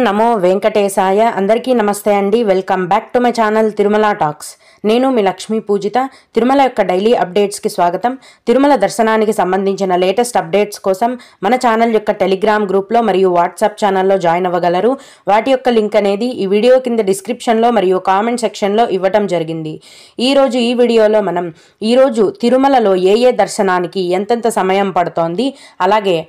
నమో వెంకటేశాయ. అందరికీ నమస్తే అండి. Welcome back to my channel Tirumala talks. నేను మీ లక్ష్మీ పూజిత. తిరుమల యొక్క డైలీ అప్డేట్స్కి స్వాగతం. తిరుమల దర్శనానికి సంబంధించిన లేటెస్ట్ అప్డేట్స్ కోసం మన ఛానల్ యొక్క టెలిగ్రామ్ గ్రూప్లో మరియు వాట్సాప్ ఛానల్లో జాయిన్ అవ్వగలరు. వాటి యొక్క లింక్ అనేది ఈ వీడియో కింద డిస్క్రిప్షన్లో మరియు కామెంట్ సెక్షన్లో ఇవ్వటం జరిగింది. ఈరోజు ఈ వీడియోలో మనం ఈరోజు తిరుమలలో ఏ దర్శనానికి ఎంతెంత సమయం పడుతోంది, అలాగే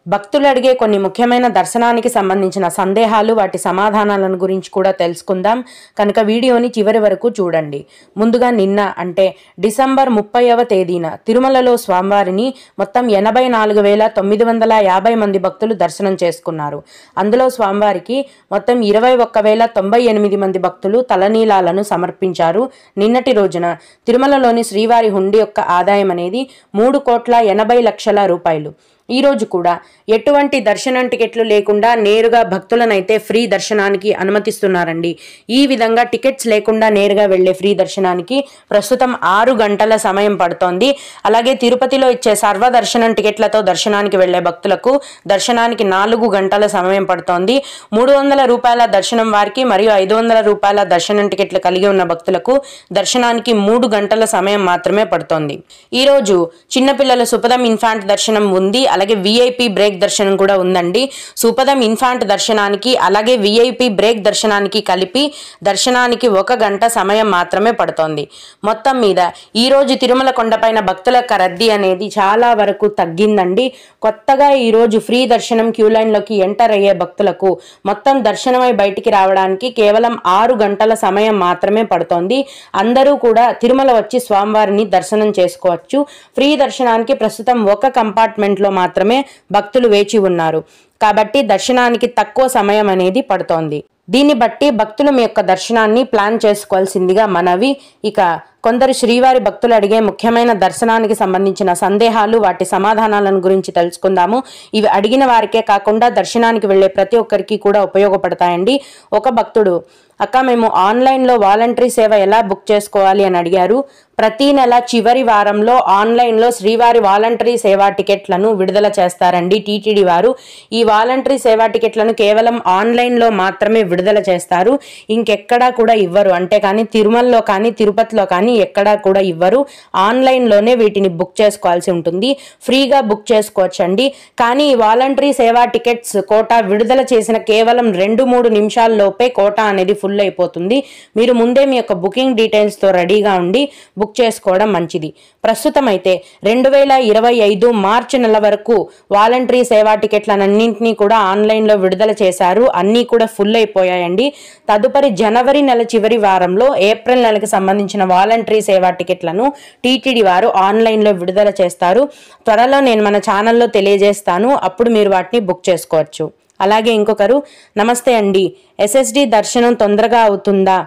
భక్తులు అడిగే కొన్ని ముఖ్యమైన దర్శనానికి సంబంధించిన సందేహాలు, వాటి సమాధానాలను గురించి కూడా తెలుసుకుందాం. కనుక వీడియోని చివరి వరకు చూడండి. ముందుగా నిన్న అంటే డిసెంబర్ 30వ తేదీన తిరుమలలో స్వామివారిని మొత్తం 84,950 మంది భక్తులు దర్శనం చేసుకున్నారు. అందులో స్వామివారికి మొత్తం 21,098 మంది భక్తులు తలనీలాలను సమర్పించారు. నిన్నటి రోజున తిరుమలలోని శ్రీవారి హుండీ యొక్క ఆదాయం అనేది 3,80,00,000 రూపాయలు. ఈ రోజు కూడా ఎటువంటి దర్శనం టికెట్లు లేకుండా నేరుగా భక్తులనైతే ఫ్రీ దర్శనానికి అనుమతిస్తున్నారండి. ఈ విధంగా టికెట్స్ లేకుండా నేరుగా వెళ్లే ఫ్రీ దర్శనానికి ప్రస్తుతం 6 గంటల సమయం పడుతోంది. అలాగే తిరుపతిలో ఇచ్చే సర్వదర్శనం టికెట్లతో దర్శనానికి వెళ్లే భక్తులకు దర్శనానికి 4 గంటల సమయం పడుతోంది. 300 రూపాయల దర్శనం వారికి మరియు 500 రూపాయల దర్శనం టికెట్లు కలిగి ఉన్న భక్తులకు దర్శనానికి 3 గంటల సమయం మాత్రమే పడుతోంది. ఈ రోజు చిన్నపిల్లల సుపదం ఇన్ఫాంట్ దర్శనం ఉంది. అలాగే విఐపి బ్రేక్ దర్శనం కూడా ఉందండి. సుపదం ఇన్ఫాంట్ దర్శనానికి అలాగే విఐపి బ్రేక్ దర్శనానికి కలిపి దర్శనానికి 1 గంట సమయం మాత్రమే పడుతోంది. మొత్తం మీద ఈ రోజు తిరుమల కొండపైన భక్తుల రద్దీ అనేది చాలా వరకు తగ్గిందండి. కొత్తగా ఈ రోజు ఫ్రీ దర్శనం క్యూ లైన్లోకి ఎంటర్ అయ్యే భక్తులకు మొత్తం దర్శనమై బయటికి రావడానికి కేవలం 6 గంటల సమయం మాత్రమే పడుతోంది. అందరూ కూడా తిరుమల వచ్చి స్వామివారిని దర్శనం చేసుకోవచ్చు. ఫ్రీ దర్శనానికి ప్రస్తుతం 1 కంపార్ట్మెంట్లో మాత్రమే భక్తులు వేచి ఉన్నారు. కాబట్టి దర్శనానికి తక్కువ సమయం అనేది పడుతోంది. దీన్ని బట్టి భక్తులు మీ యొక్క దర్శనాన్ని ప్లాన్ చేసుకోవాల్సిందిగా మనవి. ఇక కొందరు శ్రీవారి భక్తులు అడిగే ముఖ్యమైన దర్శనానికి సంబంధించిన సందేహాలు, వాటి సమాధానాలను గురించి తెలుసుకుందాము. ఇవి అడిగిన వారికే కాకుండా దర్శనానికి వెళ్లే ప్రతి ఒక్కరికి కూడా ఉపయోగపడతాయండి. ఒక భక్తుడు, అక్క మేము ఆన్లైన్లో వాలంటరీ సేవ ఎలా బుక్ చేసుకోవాలి అని అడిగారు. ప్రతి నెల చివరి వారంలో ఆన్లైన్లో శ్రీవారి వాలంటరీ సేవా టికెట్లను విడుదల చేస్తారండి టీటీడీ వారు. ఈ వాలంటరీ సేవా టికెట్లను కేవలం ఆన్లైన్లో మాత్రమే విడుదల చేస్తారు. ఇంకెక్కడా కూడా ఇవ్వరు. అంటే కానీ తిరుమలలో కానీ తిరుపతిలో కానీ ఎక్కడా కూడా ఇవ్వరు. ఆన్లైన్లోనే వీటిని బుక్ చేసుకోవాల్సి ఉంటుంది. ఫ్రీగా బుక్ చేసుకోవచ్చండి. కానీ ఈ వాలంటరీ సేవా టికెట్స్ కోటా విడుదల చేసిన కేవలం 2-3 నిమిషాల్లోపే కోటా అనేది ఫుల్ అయిపోతుంది. మీరు ముందే మీ యొక్క బుకింగ్ డీటెయిల్స్తో రెడీగా ఉండి బుక్ చేసుకోవడం మంచిది. ప్రస్తుతం అయితే 2025 మార్చి నెల వరకు వాలంటరీ సేవా టికెట్లన్నింటినీ కూడా ఆన్లైన్లో విడుదల చేశారు. అన్నీ కూడా ఫుల్ అయిపోయాయండి. తదుపరి జనవరి నెల చివరి వారంలో ఏప్రిల్ నెలకు సంబంధించిన వాలంటరీ సేవా టికెట్లను టీటీడీ వారు ఆన్లైన్లో విడుదల చేస్తారు. త్వరలో నేను మన ఛానల్లో తెలియజేస్తాను. అప్పుడు మీరు వాటిని బుక్ చేసుకోవచ్చు. అలాగే ఇంకొకరు, నమస్తే అండి, ఎస్ఎస్డి దర్శనం తొందరగా అవుతుందా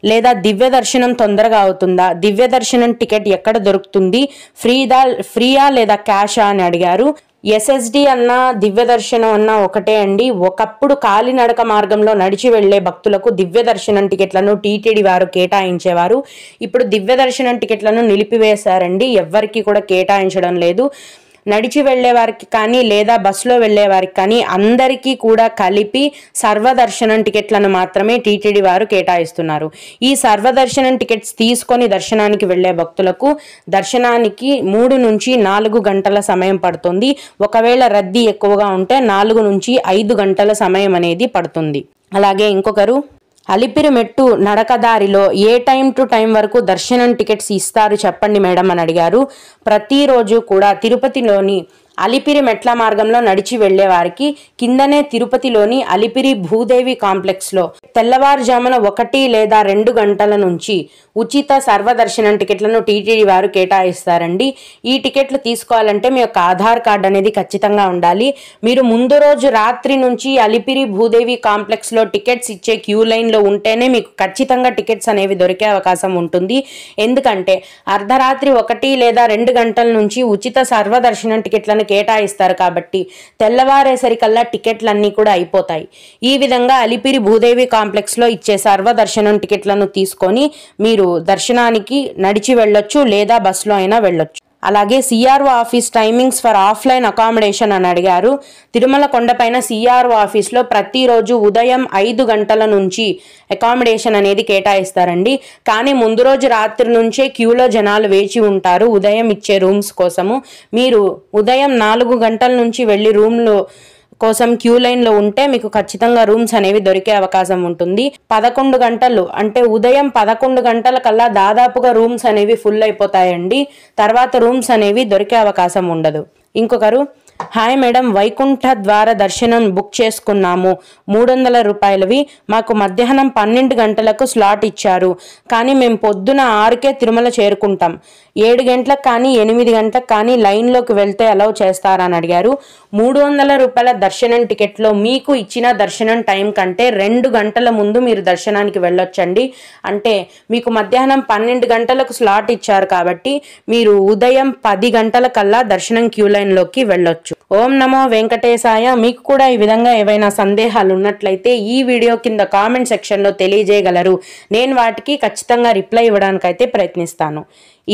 లేదా దివ్య దర్శనం తొందరగా అవుతుందా? దివ్య దర్శనం టికెట్ ఎక్కడ దొరుకుతుంది? ఫ్రీయా లేదా క్యాషా అని అడిగారు. ఎస్ఎస్డి అన్నా దివ్య దర్శనం అన్నా ఒకటే అండి. ఒకప్పుడు కాలినడక మార్గంలో నడిచి వెళ్లే భక్తులకు దివ్య దర్శనం టికెట్లను టీటీడీ వారు కేటాయించేవారు. ఇప్పుడు దివ్య దర్శనం టికెట్లను నిలిపివేశారండి. ఎవ్వరికి కూడా కేటాయించడం లేదు. నడిచి వెళ్లే వారికి కానీ లేదా బస్సులో వెళ్లే వారికి కానీ అందరికీ కూడా కలిపి సర్వదర్శనం టికెట్లను మాత్రమే టీటీడీ వారు కేటాయిస్తున్నారు. ఈ సర్వదర్శనం టికెట్స్ తీసుకొని దర్శనానికి వెళ్లే భక్తులకు దర్శనానికి 3 నుంచి 4 గంటల సమయం పడుతుంది. ఒకవేళ రద్దీ ఎక్కువగా ఉంటే 4 నుంచి 5 గంటల సమయం అనేది పడుతుంది. అలాగే ఇంకొకరు, అలిపిరి మెట్టు నడకదారిలో ఏ టైం టు టైం వరకు దర్శనం టికెట్స్ ఇస్తారు చెప్పండి మేడం అని అడిగారు. ప్రతిరోజు కూడా తిరుపతిలోని అలిపిరి మెట్ల మార్గంలో నడిచి వెళ్లే వారికి కిందనే తిరుపతిలోని అలిపిరి భూదేవి కాంప్లెక్స్లో తెల్లవారుజామున 1 లేదా 2 గంటల నుంచి ఉచిత సర్వదర్శనం టికెట్లను టీటీడీ వారు కేటాయిస్తారండి. ఈ టికెట్లు తీసుకోవాలంటే మీ యొక్క ఆధార్ కార్డు అనేది ఖచ్చితంగా ఉండాలి. మీరు ముందు రోజు రాత్రి నుంచి అలిపిరి భూదేవి కాంప్లెక్స్లో టికెట్స్ ఇచ్చే క్యూ లైన్లో ఉంటేనే మీకు ఖచ్చితంగా టికెట్స్ అనేవి దొరికే అవకాశం ఉంటుంది. ఎందుకంటే అర్ధరాత్రి 1 లేదా 2 గంటల నుంచి ఉచిత సర్వదర్శనం టికెట్లను కేటాయిస్తారు కాబట్టి తెల్లవారేసరికల్లా టికెట్లన్నీ కూడా అయిపోతాయి. ఈ విధంగా అలిపిరి భూదేవి కాంప్లెక్స్లో ఇచ్చే సర్వదర్శనం టికెట్లను తీసుకొని మీరు దర్శనానికి నడిచి వెళ్ళొచ్చు లేదా బస్సులో అయినా వెళ్ళొచ్చు. అలాగే CRO office timings for offline accommodation అని అడిగారు. తిరుమల కొండపైన సిఆర్ఓ ఆఫీస్లో ప్రతిరోజు ఉదయం 5 గంటల నుంచి అకామిడేషన్ అనేది కేటాయిస్తారండి. కానీ ముందు రోజు రాత్రి నుంచే క్యూలో జనాలు వేచి ఉంటారు ఉదయం ఇచ్చే రూమ్స్ కోసము. మీరు ఉదయం 4 గంటల నుంచి వెళ్ళి రూమ్లో కోసం క్యూ లైన్లో ఉంటే మీకు ఖచ్చితంగా రూమ్స్ అనేవి దొరికే అవకాశం ఉంటుంది. 11 గంటలు అంటే ఉదయం 11 గంటల కల్లా దాదాపుగా రూమ్స్ అనేవి ఫుల్ అయిపోతాయండి. తర్వాత రూమ్స్ అనేవి దొరికే అవకాశం ఉండదు. ఇంకొకరు, హాయ్ మేడం, వైకుంఠ ద్వార దర్శనం బుక్ చేసుకున్నాము, 300 రూపాయలవి. మాకు మధ్యాహ్నం 12 గంటలకు స్లాట్ ఇచ్చారు. కానీ మేము పొద్దున 6కే తిరుమల చేరుకుంటాం. 7 గంటలకు కానీ 8 గంటలకు కానీ లైన్లోకి వెళ్తే అలౌ చేస్తారని అడిగారు. 300 రూపాయల దర్శనం టికెట్లో మీకు ఇచ్చిన దర్శనం టైం కంటే 2 గంటల ముందు మీరు దర్శనానికి వెళ్ళొచ్చండి. అంటే మీకు మధ్యాహ్నం 12 గంటలకు స్లాట్ ఇచ్చారు కాబట్టి మీరు ఉదయం 10 గంటల కల్లా దర్శనం క్యూ లైన్లోకి వెళ్ళొచ్చు. ఓం నమో వెంకటేశాయ. మీకు కూడా ఈ విధంగా ఏవైనా సందేహాలు ఉన్నట్లయితే ఈ వీడియో కింద కామెంట్ సెక్షన్లో తెలియజేయగలరు. నేను వాటికి ఖచ్చితంగా రిప్లై ఇవ్వడానికైతే ప్రయత్నిస్తాను.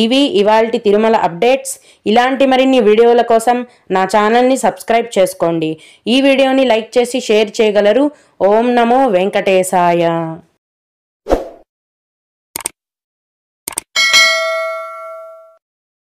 ఇవి ఇవాల్టి తిరుమల అప్డేట్స్. ఇలాంటి మరిన్ని వీడియోల కోసం నా ఛానల్ని సబ్స్క్రైబ్ చేసుకోండి. ఈ వీడియోని లైక్ చేసి షేర్ చేయగలరు. ఓం నమో వెంకటేశాయ.